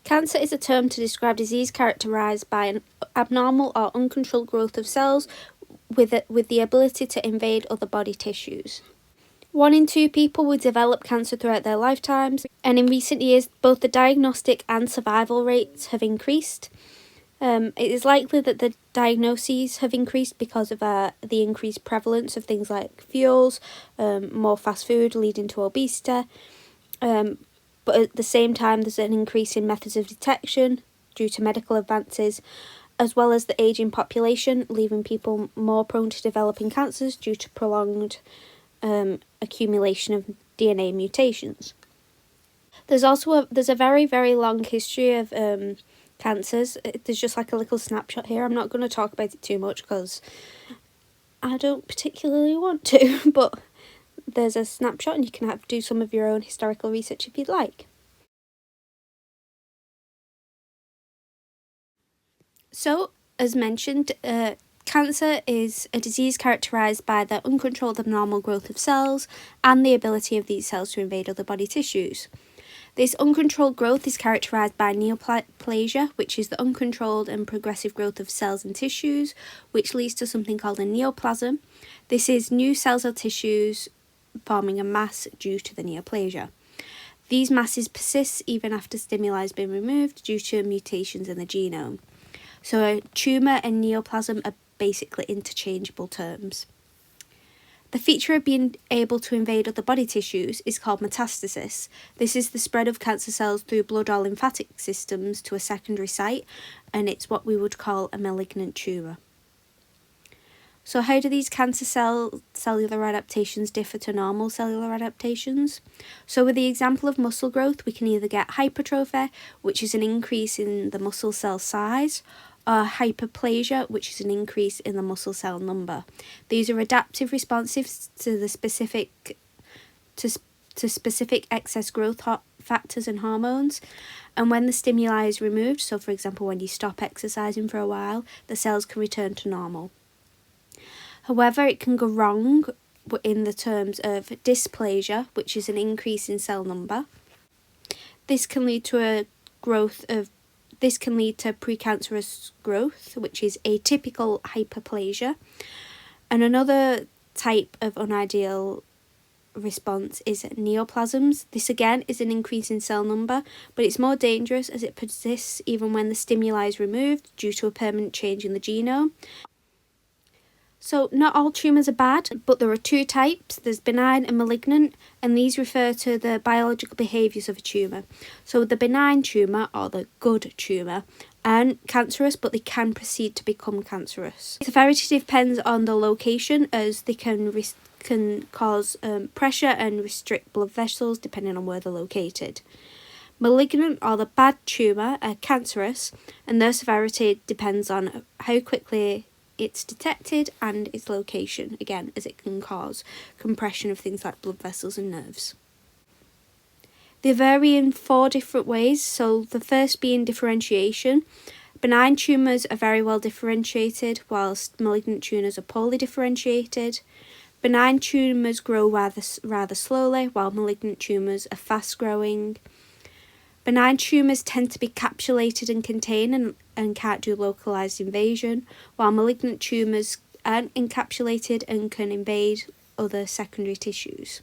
Cancer is a term to describe disease characterised by an abnormal or uncontrolled growth of cells with the ability to invade other body tissues. 1 in 2 people will develop cancer throughout their lifetimes, and in recent years, both the diagnostic and survival rates have increased. It is likely that the diagnoses have increased because of the increased prevalence of things like fuels, more fast food leading to obesity, but at the same time there's an increase in methods of detection due to medical advances, as well as the ageing population, leaving people more prone to developing cancers due to prolonged accumulation of DNA mutations. There's a very, very long history of cancers. There's just like a little snapshot here. I'm not going to talk about it too much because I don't particularly want to, but there's a snapshot and you can do some of your own historical research if you'd like. So, as mentioned, cancer is a disease characterised by the uncontrolled abnormal growth of cells and the ability of these cells to invade other body tissues. This uncontrolled growth is characterised by neoplasia, which is the uncontrolled and progressive growth of cells and tissues, which leads to something called a neoplasm. This is new cells or tissues forming a mass due to the neoplasia. These masses persist even after stimuli has been removed due to mutations in the genome. So a tumour and neoplasm are basically interchangeable terms. The feature of being able to invade other body tissues is called metastasis. This is the spread of cancer cells through blood or lymphatic systems to a secondary site, and it's what we would call a malignant tumour. So how do these cancer cellular adaptations differ to normal cellular adaptations? So with the example of muscle growth, we can either get hypertrophy, which is an increase in the muscle cell size, or hyperplasia, which is an increase in the muscle cell number. These are adaptive responses to the specific excess growth factors and hormones, and when the stimuli is removed, so for example when you stop exercising for a while, the cells can return to normal. However, it can go wrong in the terms of dysplasia, which is an increase in cell number. This can lead to precancerous growth, which is atypical hyperplasia. And another type of unideal response is neoplasms. This again is an increase in cell number, but it's more dangerous as it persists even when the stimuli is removed due to a permanent change in the genome. So not all tumours are bad, but there are 2 types. There's benign and malignant, and these refer to the biological behaviours of a tumour. So the benign tumour, or the good tumour, aren't cancerous, but they can proceed to become cancerous. Severity depends on the location, as they can cause pressure and restrict blood vessels depending on where they're located. Malignant, or the bad tumour, are cancerous, and their severity depends on how quickly it's detected and its location, again, as it can cause compression of things like blood vessels and nerves. They vary in 4 different ways, so the first being differentiation. Benign tumours are very well differentiated, whilst malignant tumours are poorly differentiated. Benign tumours grow rather slowly, while malignant tumours are fast growing. Benign tumours tend to be capsulated and contained and can't do localised invasion, while malignant tumours aren't encapsulated and can invade other secondary tissues.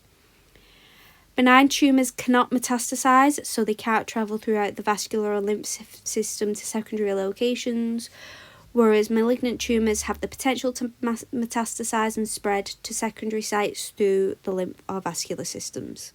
Benign tumours cannot metastasise, so they can't travel throughout the vascular or lymph system to secondary locations, whereas malignant tumours have the potential to metastasise and spread to secondary sites through the lymph or vascular systems.